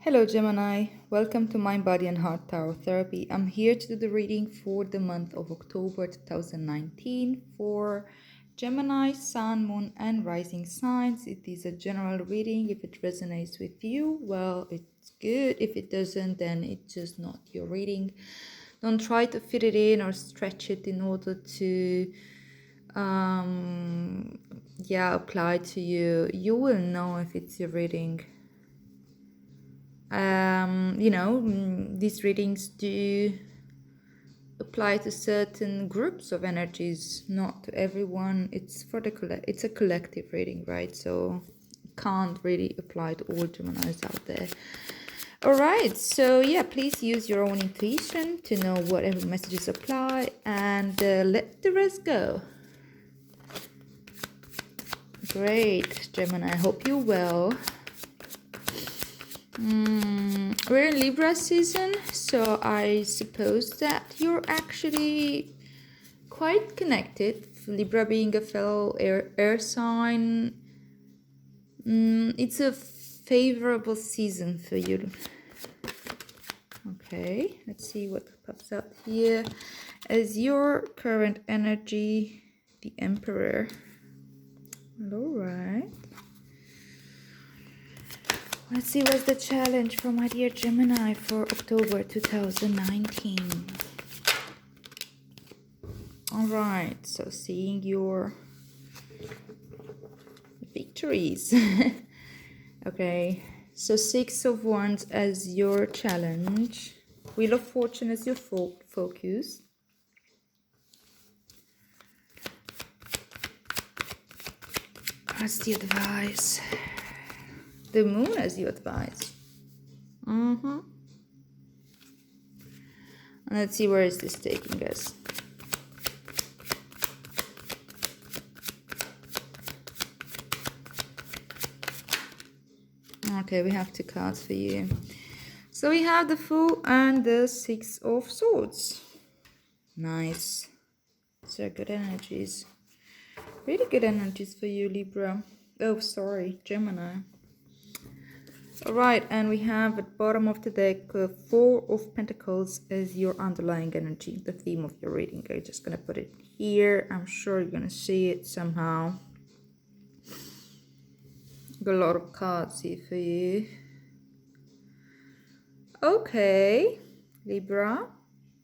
Hello, Gemini. Welcome to Mind, Body, and Heart Tarot Therapy. I'm here to do the reading for the month of October 2019 for Gemini, Sun, Moon, and Rising signs. It is a general reading. If it resonates with you, well, it's good. If it doesn't, then it's just not your reading. Don't try to fit it in or stretch it in order to apply to you. You will know if it's your reading. These readings do apply to certain groups of energies, not to everyone. It's for it's a collective reading, right? So can't really apply to all Geminis out there. All right, so yeah, please use your own intuition to know whatever messages apply and let the rest go. Great, Gemini, I hope you're well. We're in Libra season, so I suppose that you're actually quite connected. Libra being a fellow air sign, it's a favorable season for you. Okay, let's see what pops up here as your current energy, the Emperor. All right. Let's see what's the challenge for my dear Gemini for October 2019. All right, so seeing your victories. Okay, so Six of Wands as your challenge. Wheel of Fortune as your focus. What's the advice? The Moon as your advice. And let's see where is this taking us. Okay, we have two cards for you. So we have the Fool and the Six of Swords. Nice. So good energies. Really good energies for you, Libra. Oh, sorry, Gemini. Alright, and we have at bottom of the deck Four of Pentacles as your underlying energy, the theme of your reading. I'm just going to put it here. I'm sure you're going to see it somehow. Got a lot of cards here for you. Okay, Libra.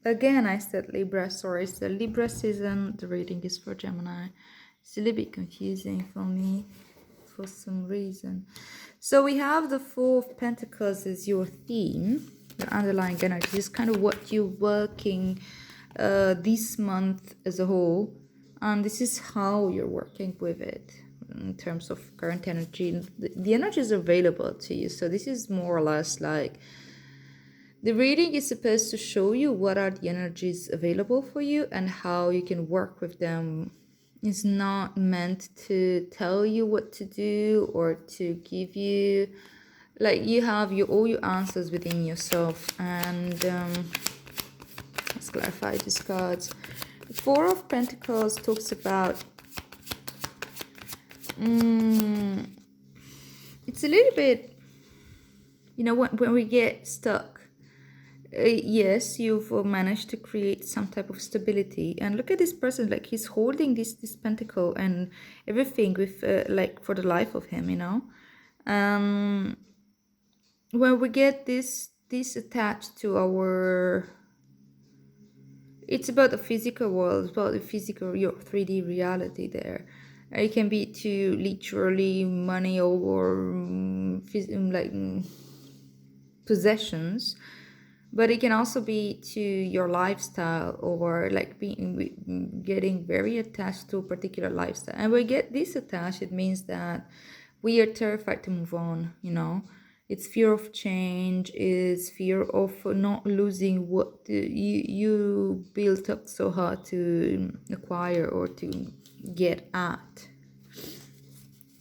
Again, I said Libra. Sorry, it's the Libra season. The reading is for Gemini. It's a little bit confusing for me for some reason. So we have the Four of Pentacles as your theme, your underlying energy. This is kind of what you're working this month as a whole. And this is how you're working with it in terms of current energy. The energy is available to you. So this is more or less like the reading is supposed to show you what are the energies available for you and how you can work with them. It's not meant to tell you what to do or to give you, like, you have all your answers within yourself. And let's clarify these cards. The Four of Pentacles talks about it's a little bit, when we get stuck. Yes, you've managed to create some type of stability. And look at this person, like he's holding this pentacle and everything with like for the life of him, when we get this attached to our, it's about the physical world, it's about the physical, your 3D reality there. It can be to literally money or possessions, but it can also be to your lifestyle or like getting very attached to a particular lifestyle. And we get this attached, it means that we are terrified to move on, It's fear of change, it's fear of not losing what you built up so hard to acquire or to get at.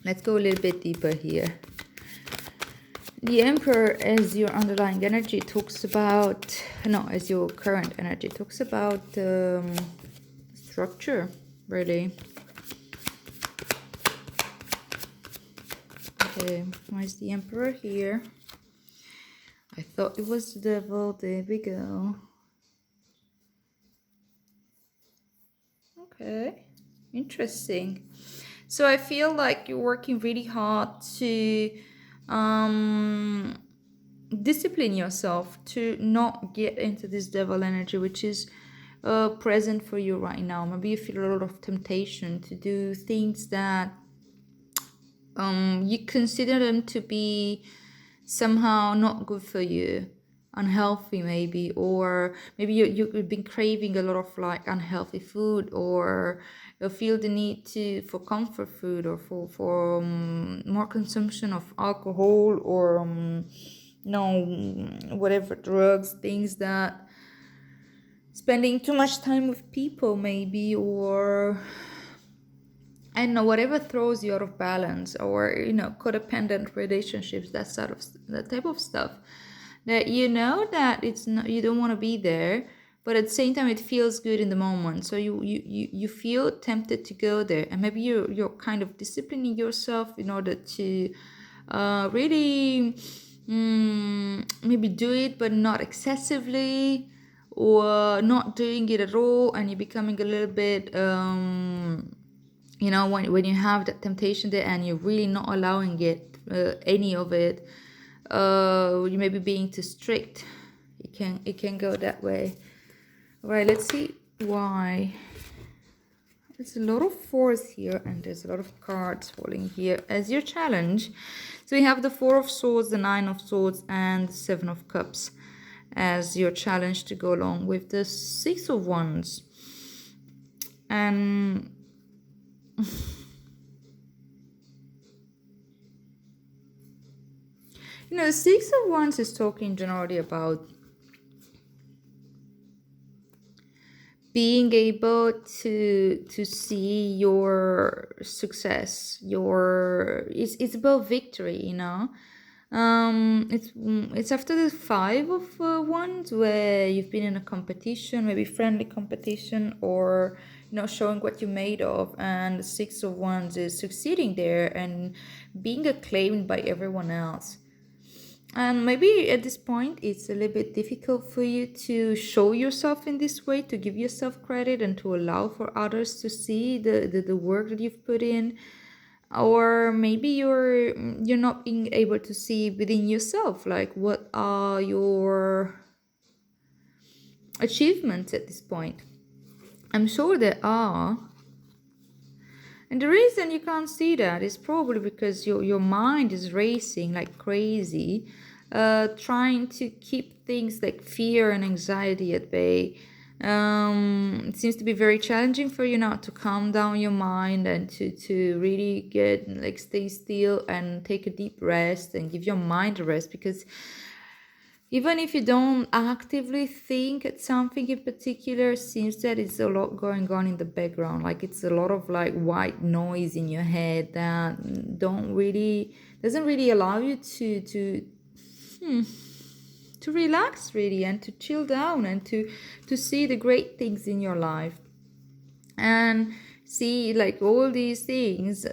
Let's go a little bit deeper here. The Emperor as your underlying energy talks about, as your current energy talks about structure, really. Okay, why is the Emperor here? I thought it was the devil. There we go. Okay, interesting. So I feel like you're working really hard to um, discipline yourself to not get into this devil energy, which is present for you right now. Maybe you feel a lot of temptation to do things that you consider them to be somehow not good for you, unhealthy maybe, or maybe you've been craving a lot of like unhealthy food, or you feel the need to for comfort food, or for more consumption of alcohol, or no, whatever, drugs, things that spending too much time with people maybe, or I don't know, whatever throws you out of balance, or codependent relationships, that type of stuff, that that it's not, you don't want to be there, but at the same time it feels good in the moment, so you feel tempted to go there, and maybe you're kind of disciplining yourself in order to really maybe do it, but not excessively, or not doing it at all, and you're becoming a little bit when you have that temptation there and you're really not allowing it, any of it, you may be being too strict. It can go that way. All right, let's see why. There's a lot of fours here, and there's a lot of cards falling here as your challenge. So we have the Four of Swords, the Nine of Swords, and the Seven of Cups as your challenge to go along with the Six of Wands. And the Six of Wands is talking generally about being able to see your success, it's about victory, it's after the Five of Wands, where you've been in a competition, maybe friendly competition, or showing what you're made of, and the Six of Wands is succeeding there and being acclaimed by everyone else. And maybe at this point it's a little bit difficult for you to show yourself in this way, to give yourself credit and to allow for others to see the work that you've put in. Or maybe you're not being able to see within yourself, like, what are your achievements at this point. I'm sure there are. And the reason you can't see that is probably because your mind is racing like crazy, trying to keep things like fear and anxiety at bay. It seems to be very challenging for you now to calm down your mind and to really get, like, stay still and take a deep rest and give your mind a rest, because even if you don't actively think at something in particular, seems that it's a lot going on in the background. Like, it's a lot of like white noise in your head that doesn't really allow you to relax really, and to chill down, and to see the great things in your life, and see like all these things.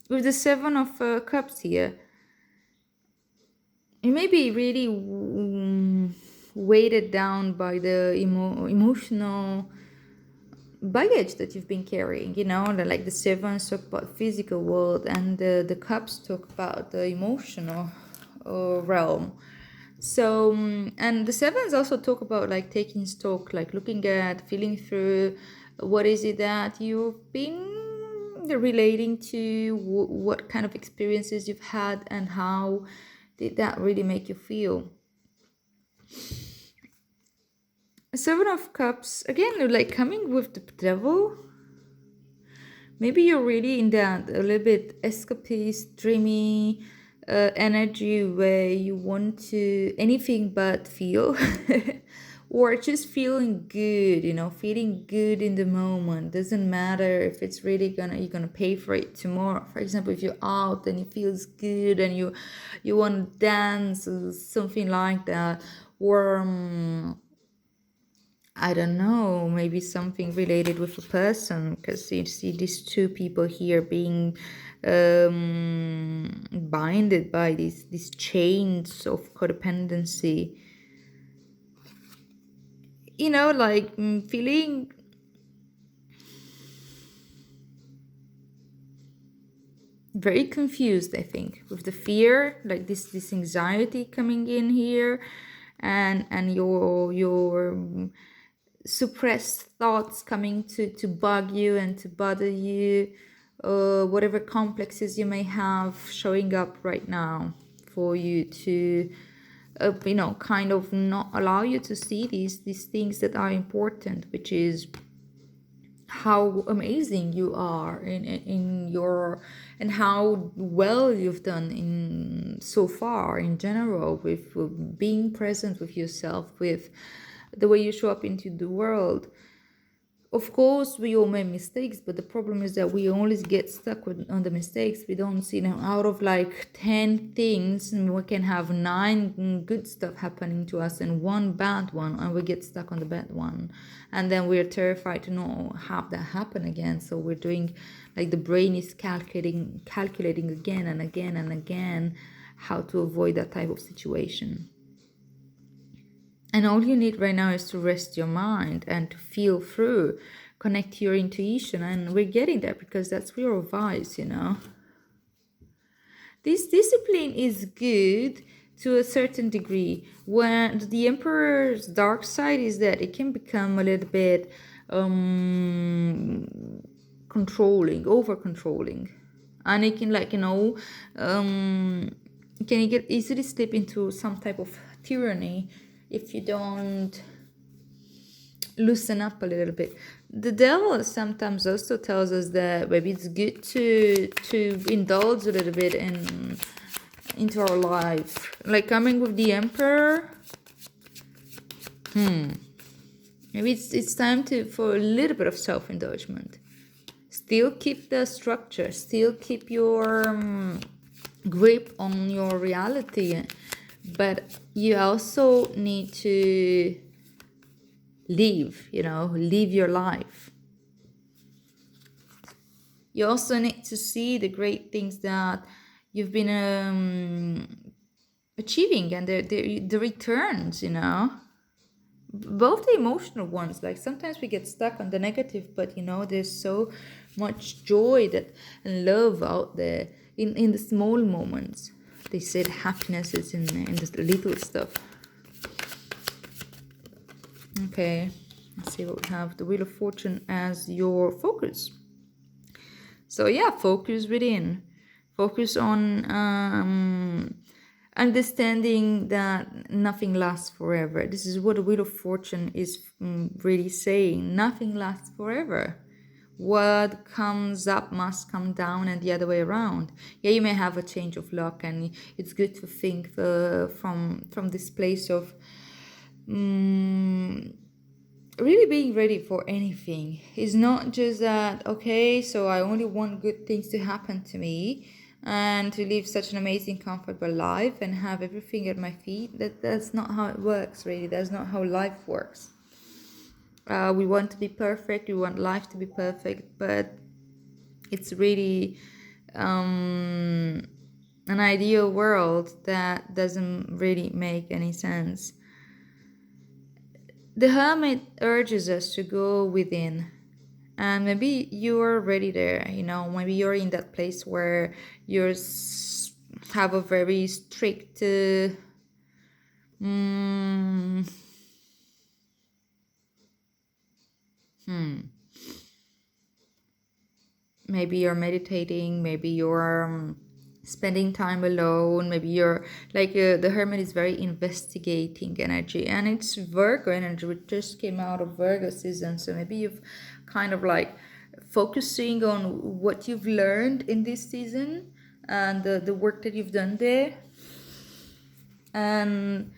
With the Seven of Cups here, you may be really weighted down by the emotional baggage that you've been carrying. Like the Sevens talk about physical world, and the Cups talk about the emotional realm. So and the Sevens also talk about like taking stock, like looking at, feeling through, what is it that you've been relating to, what kind of experiences you've had, and how did that really make you feel. Seven of Cups, again, like coming with the devil. Maybe you're really in that a little bit escapist, dreamy energy, where you want to anything but feel. Or just feeling good, feeling good in the moment. Doesn't matter if it's really you're gonna pay for it tomorrow. For example, if you're out and it feels good and you want to dance or something like that, or I don't know, maybe something related with a person, because you see these two people here being binded by these chains of codependency. Like feeling very confused, I think, with the fear, like this anxiety coming in here, and your suppressed thoughts coming to bug you and to bother you, whatever complexes you may have showing up right now for you to kind of not allow you to see these things that are important, which is how amazing you are in your, and how well you've done in so far in general with being present with yourself, with the way you show up into the world. Of course, we all make mistakes, but the problem is that we always get stuck on the mistakes. We don't see them out of like 10 things, and we can have 9 good stuff happening to us and 1 bad one, and we get stuck on the bad one. And then we're terrified to not have that happen again. So we're doing, like, the brain is calculating again and again and again how to avoid that type of situation. And all you need right now is to rest your mind and to feel through, connect to your intuition. And we're getting there because that's your advice, This discipline is good to a certain degree. When the Emperor's dark side is that it can become a little bit controlling, over controlling. And it can, like, can you get easily slip into some type of tyranny if you don't loosen up a little bit. The devil sometimes also tells us that maybe it's good to indulge a little bit into our life. Like coming with the Emperor. Maybe it's time for a little bit of self-indulgence. Still keep the structure. Still keep your grip on your reality. But you also need to live your life. You also need to see the great things that you've been achieving and the returns, both the emotional ones. Like sometimes we get stuck on the negative, but there's so much joy and love out there in the small moments. They said happiness is in the little stuff. Okay, let's see what we have. The Wheel of Fortune as your focus. So yeah, focus within. Focus on understanding that nothing lasts forever. This is what the Wheel of Fortune is really saying. Nothing lasts forever. What comes up must come down, and the other way around. Yeah, you may have a change of luck, and it's good to think from this place of really being ready for anything. It's not just that, okay, so I only want good things to happen to me and to live such an amazing, comfortable life and have everything at my feet. That's not how it works, really. That's not how life works. We want to be perfect, we want life to be perfect, but it's really an ideal world that doesn't really make any sense. The Hermit urges us to go within, and maybe you're already there, maybe you're in that place where you have a very strict maybe you're meditating, maybe you're spending time alone, maybe you're like the Hermit is very investigating energy, and it's Virgo energy, which just came out of Virgo season. So maybe you've kind of like focusing on what you've learned in this season and the work that you've done there. And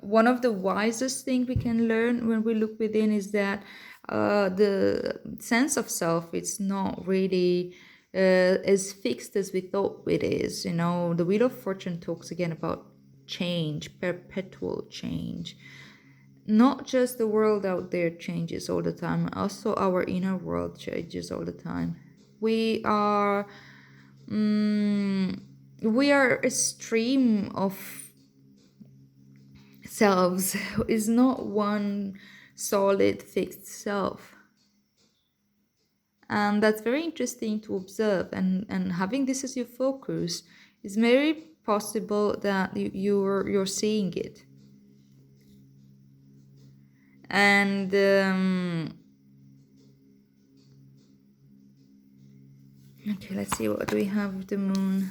one of the wisest things we can learn when we look within is that the sense of self, it's not really as fixed as we thought it is. The Wheel of Fortune talks again about change, perpetual change. Not just the world out there changes all the time, also our inner world changes all the time. We are we are a stream of selves, is not one solid fixed self. And that's very interesting to observe, and having this as your focus is very possible that you're seeing it. And okay, let's see, what do we have with the moon?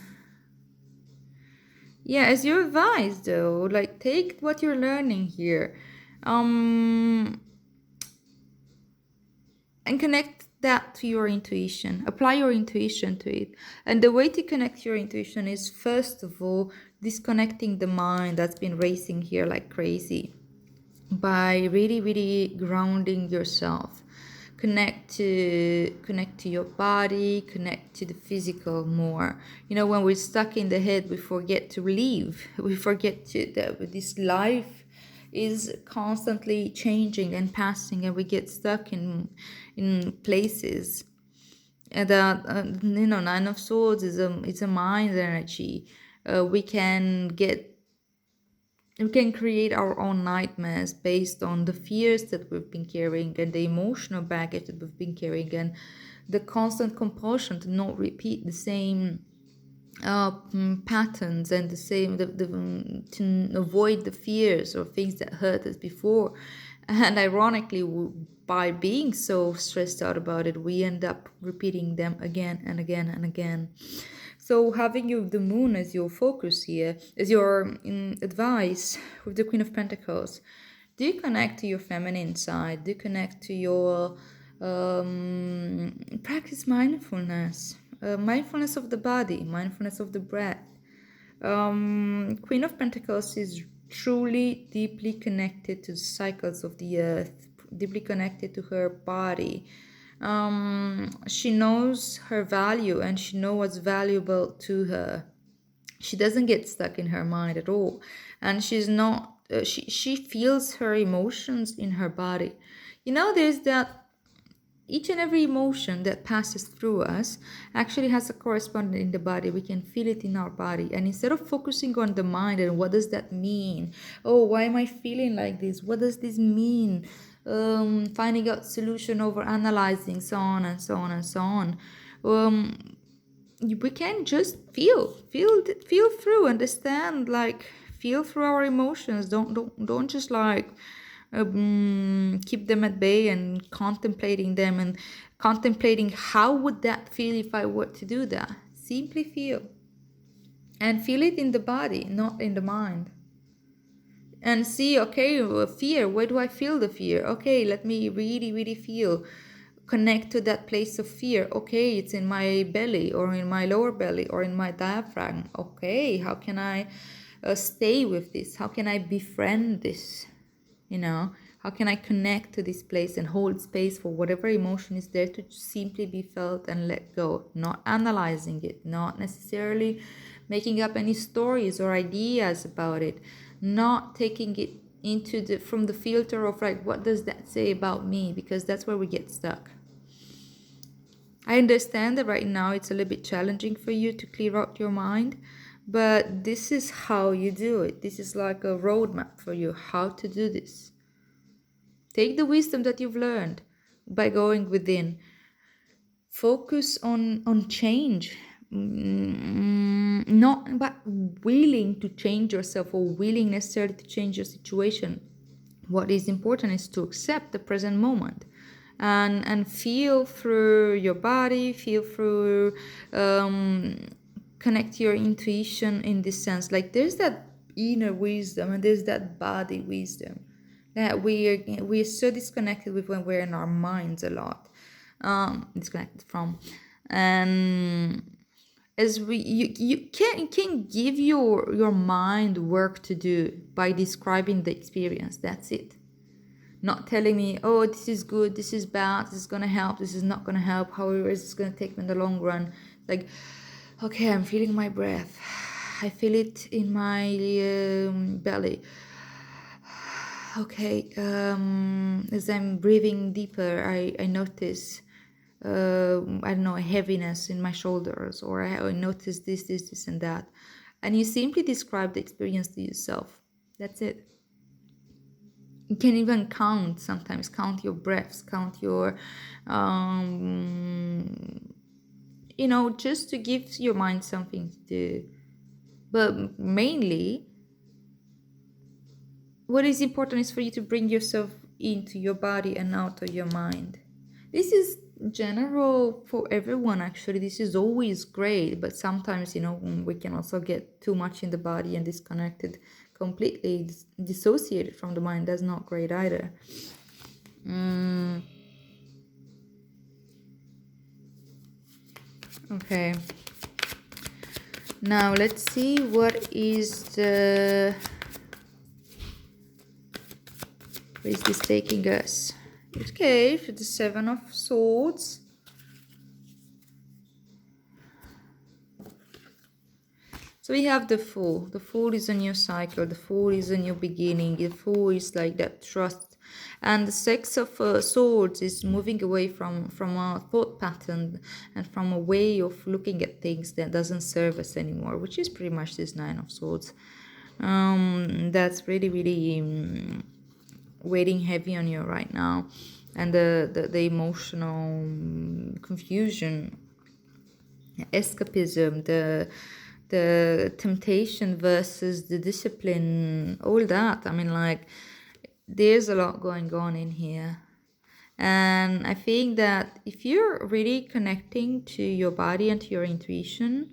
Yeah, as you advise though, like, take what you're learning here, and connect that to your intuition. Apply your intuition to it. And the way to connect your intuition is, first of all, disconnecting the mind that's been racing here like crazy, by really, really grounding yourself. Connect to your body, connect to the physical more. When we're stuck in the head, we forget to leave. We forget that this life is constantly changing and passing, and we get stuck in places. And that Nine of Swords is a mind energy. We can create our own nightmares based on the fears that we've been carrying, and the emotional baggage that we've been carrying, and the constant compulsion to not repeat the same patterns, and to avoid the fears or things that hurt us before. And ironically, by being so stressed out about it, we end up repeating them again and again and again. So having the moon as your focus here, as your advice with the Queen of Pentacles, do you connect to your feminine side? Do you connect to your practice mindfulness? Mindfulness of the body, mindfulness of the breath. Queen of Pentacles is truly deeply connected to the cycles of the earth, deeply connected to her body. She knows her value, and she knows what's valuable to her. She doesn't get stuck in her mind at all, and she's not. She feels her emotions in her body. There's that each and every emotion that passes through us actually has a correspondent in the body. We can feel it in our body. And instead of focusing on the mind and what does that mean? Oh, why am I feeling like this? What does this mean? Finding out solution over analyzing, so on and so on and so on. We can just feel through, understand, like, feel through our emotions. Don't just like keep them at bay and contemplating them and contemplating how would that feel if I were to do that. Simply feel, and feel it in the body, not in the mind. And see, okay, fear, where do I feel the fear? Okay, let me really, really feel, connect to that place of fear. Okay, it's in my belly, or in my lower belly, or in my diaphragm. Okay, how can I stay with this? How can I befriend this? How can I connect to this place and hold space for whatever emotion is there to simply be felt and let go, not analyzing it, not necessarily making up any stories or ideas about it, not taking it from the filter of, like, what does that say about me? Because that's where we get stuck. I understand that right now it's a little bit challenging for you to clear out your mind, but this is how you do it. This is like a roadmap for you how to do this. Take the wisdom that you've learned by going within. Focus on change, not but willing to change yourself, or willing necessarily to change your situation. What is important is to accept the present moment, and feel through your body, feel through, connect your intuition in this sense. Like, there's that inner wisdom and there's that body wisdom that we're so disconnected with when we're in our minds a lot, disconnected from. And as you can give your mind work to do by describing the experience. That's it. Not telling me, oh, this is good, this is bad, this is gonna help, this is not gonna help, however is this gonna take me in the long run. Like, okay, I'm feeling my breath, I feel it in my belly. Okay, as I'm breathing deeper, I notice I don't know, a heaviness in my shoulders, or I notice this, and that. And you simply describe the experience to yourself. That's it. You can even count sometimes, count your breaths, count your, just to give your mind something to do. But mainly, what is important is for you to bring yourself into your body and out of your mind. This is general for everyone, actually. This is always great, but sometimes, we can also get too much in the body and disconnected, completely dissociated from the mind. That's not great either. Okay. Now let's see where is this taking us. Okay, for the Seven of Swords. So we have the Fool. The Fool is a new cycle. The Fool is a new beginning. The Fool is like that trust. And the Six of Swords is moving away from a thought pattern and from a way of looking at things that doesn't serve us anymore, which is pretty much this Nine of Swords. That's really, really weighing heavy on you right now. And the emotional confusion, escapism, the temptation versus the discipline, all that. I mean, like, there's a lot going on in here. And I think that if you're really connecting to your body and to your intuition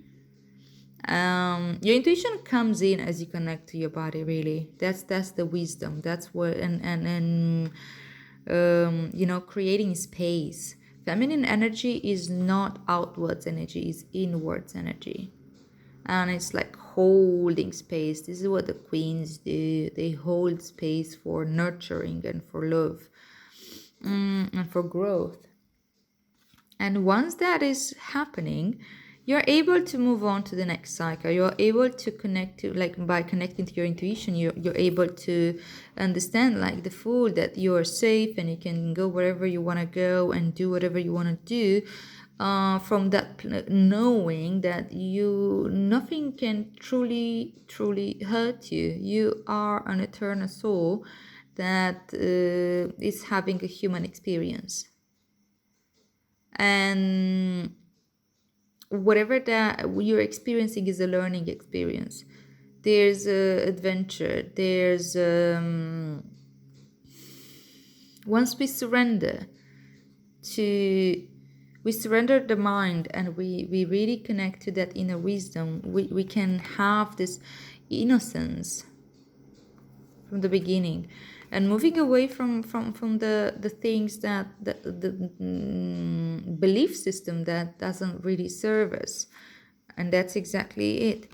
comes in as you connect to your body, really. That's the wisdom. That's what, and creating space. Feminine energy is not outwards energy, it's inwards energy. And it's like holding space. This is what the queens do. They hold space for nurturing and for love, and for growth. And once that is happening, you're able to move on to the next cycle. You're able to connect to, like, by connecting to your intuition, you're able to understand, like the Fool, that you're safe and you can go wherever you want to go and do whatever you want to do. From that knowing that nothing can truly hurt you. You are an eternal soul that is having a human experience. And whatever that you're experiencing is a learning experience. There's adventure. There's once we surrender the mind and we really connect to that inner wisdom, we can have this innocence from the beginning, and moving away from the things that the belief system that doesn't really serve us. And that's exactly it.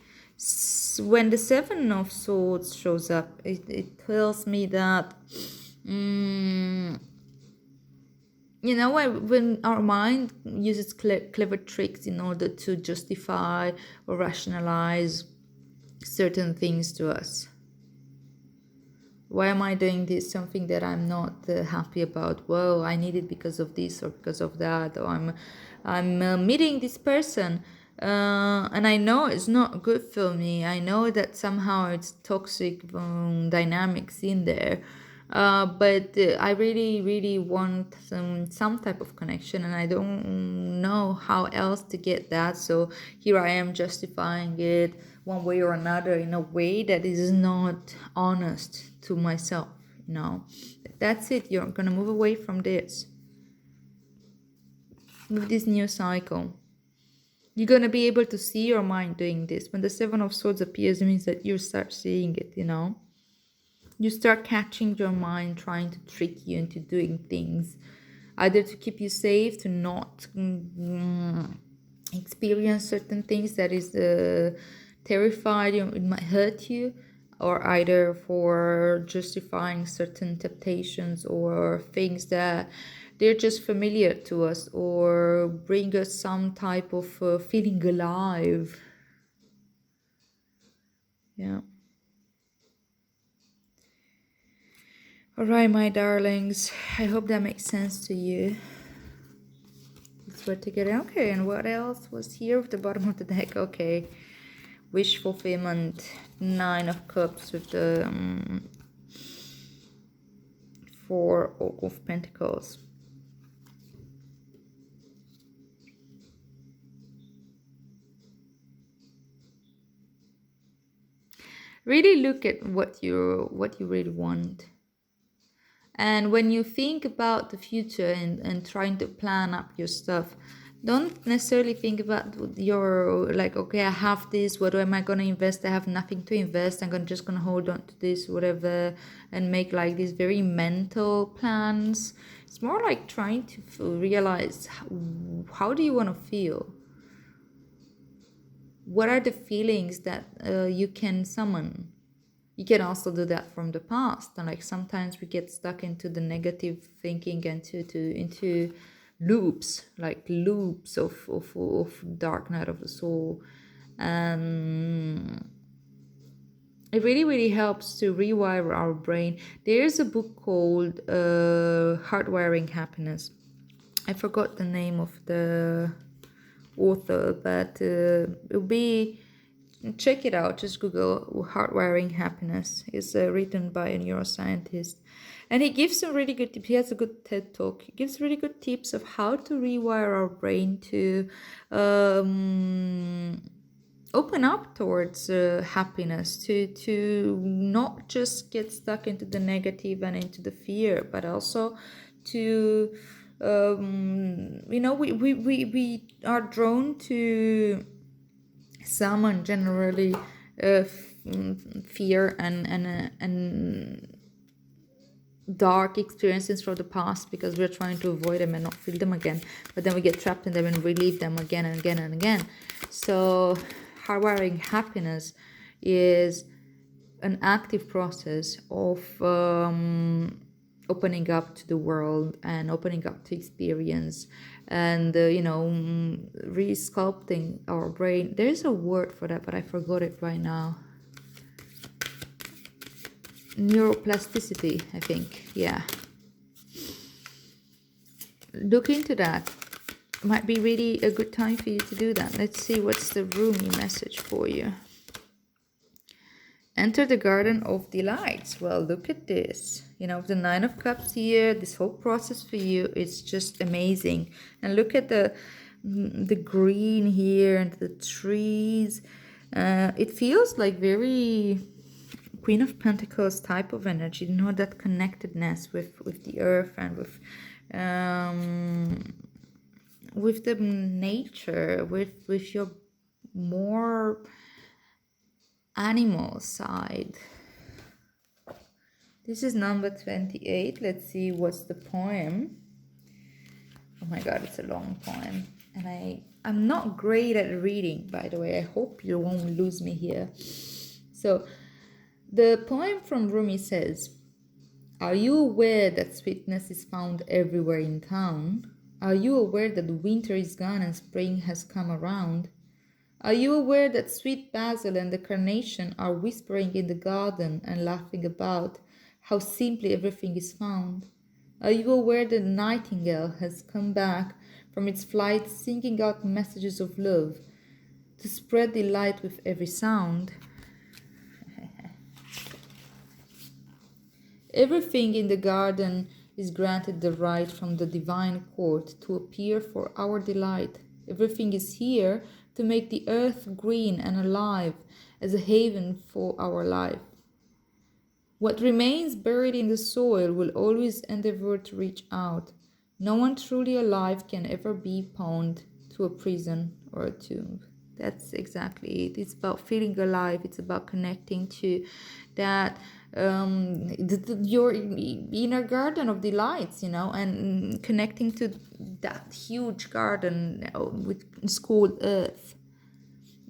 When the Seven of Swords shows up, it tells me that when our mind uses clever tricks in order to justify or rationalize certain things to us. Why am I doing this? Something that I'm not happy about. Well, I need it because of this or because of that. Or I'm meeting this person, and I know it's not good for me. I know that somehow it's toxic dynamics in there. But I really, really want some type of connection, and I don't know how else to get that. So here I am justifying it one way or another in a way that is not honest to myself. That's it. You're gonna move away from this with this new cycle. You're gonna be able to see your mind doing this. When the Seven of Swords appears, it means that you start seeing it. You start catching your mind trying to trick you into doing things, either to keep you safe, to not experience certain things that is terrified, it might hurt you, or either for justifying certain temptations or things that they're just familiar to us, or bring us some type of feeling alive. Yeah. All right, my darlings, I hope that makes sense to you. cards were together. Okay, and what else was here at the bottom of the deck? Okay, wish fulfillment, 9 of Cups with the 4 of Pentacles. Really look at what you really want. And when you think about the future and trying to plan up your stuff, don't necessarily think about your, like, okay, I have this, what am I going to invest? I have nothing to invest. Just going to hold on to this, whatever, and make like these very mental plans. It's more like trying to realize how do you want to feel? What are the feelings that you can summon? You can also do that from the past, and like sometimes we get stuck into the negative thinking and into loops, like loops of dark night of the soul. It really helps to rewire our brain. There's a book called Hardwiring Happiness. I forgot the name of the author, but it'll be, check it out. Just Google Hardwiring Happiness. It's written by a neuroscientist, and he gives some really good tips. He has a good TED talk. He gives really good tips of how to rewire our brain to open up towards happiness, to not just get stuck into the negative and into the fear, but also to we are drawn to summon generally fear and dark experiences from the past, because we're trying to avoid them and not feel them again, but then we get trapped in them and relive them again and again and again. So hardwiring happiness is an active process of opening up to the world and opening up to experience and resculpting our brain. There's a word for that, but I forgot it right now. Neuroplasticity, I think. Yeah, look into that. Might be really a good time for you to do that. Let's see what's the roomy message for you. Enter the garden of delights. Well, look at this. The 9 of Cups here, this whole process for you is just amazing. And look at the green here and the trees. It feels like very Queen of Pentacles type of energy. That connectedness with the earth and with the nature, with your more animal side. This is number 28. Let's see what's the poem. Oh my god, it's a long poem, and I'm not great at reading, by the way. I hope you won't lose me here. So the poem from Rumi says, are you aware that sweetness is found everywhere in town? Are you aware that winter is gone and spring has come around? Are you aware that sweet basil and the carnation are whispering in the garden and laughing about how simply everything is found? Are you aware that the nightingale has come back from its flight singing out messages of love to spread delight with every sound? Everything in the garden is granted the right from the divine court to appear for our delight. Everything is here to make the earth green and alive as a haven for our life. What remains buried in the soil will always endeavor to reach out. No one truly alive can ever be pawned to a prison or a tomb. That's exactly it. It's about feeling alive. It's about connecting to that your inner garden of delights, and connecting to that huge garden which is called Earth.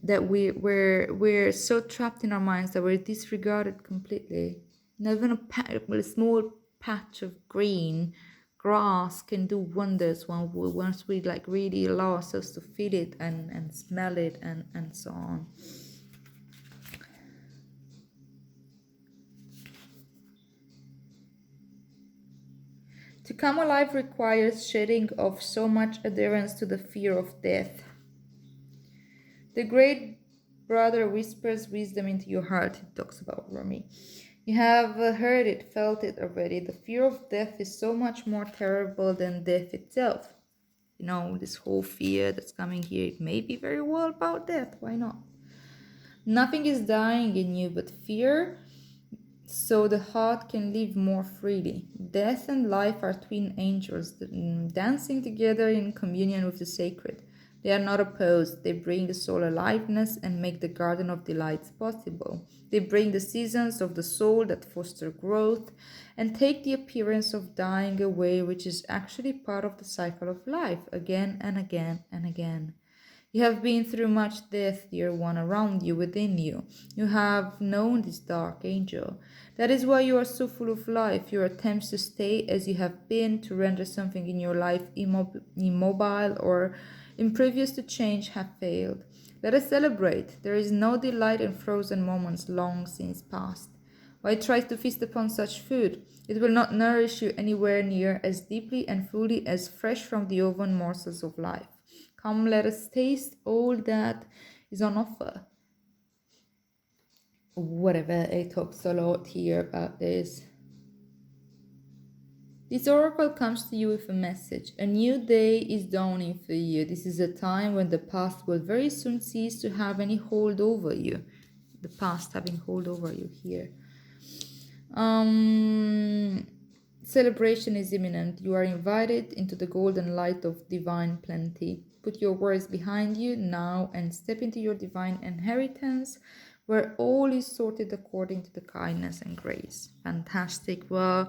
That we're so trapped in our minds that we're disregarded completely. Not even a small patch of green grass can do wonders once we like really allow ourselves to feel it and smell it and so on. To come alive requires shedding of so much adherence to the fear of death. The great brother whispers wisdom into your heart, it talks about Rumi. You have heard it, felt it already. The fear of death is so much more terrible than death itself. You know, this whole fear that's coming here, it may be very well about death. Why not? Nothing is dying in you but fear, so the heart can live more freely. Death and life are twin angels dancing together in communion with the sacred. They are not opposed. They bring the soul aliveness and make the garden of delights possible. They bring the seasons of the soul that foster growth and take the appearance of dying away, which is actually part of the cycle of life, again and again and again. You have been through much death, dear one, around you, within you. You have known this dark angel. That is why you are so full of life. Your attempts to stay as you have been, to render something in your life immobile or impervious to change, have failed. Let us celebrate. There is no delight in frozen moments long since past. Why try to feast upon such food? It will not nourish you anywhere near as deeply and fully as fresh from the oven morsels of life. Come, let us taste all that is on offer. Whatever, it talks a lot here about this. This oracle comes to you with a message. A new day is dawning for you. This is a time when the past will very soon cease to have any hold over you. The past having hold over you here. Celebration is imminent. You are invited into the golden light of divine plenty. Put your worries behind you now and step into your divine inheritance, where all is sorted according to the kindness and grace. Fantastic. Well,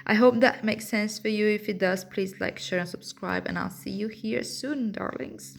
I hope that makes sense for you. If it does, please like, share, and subscribe, and I'll see you here soon, darlings.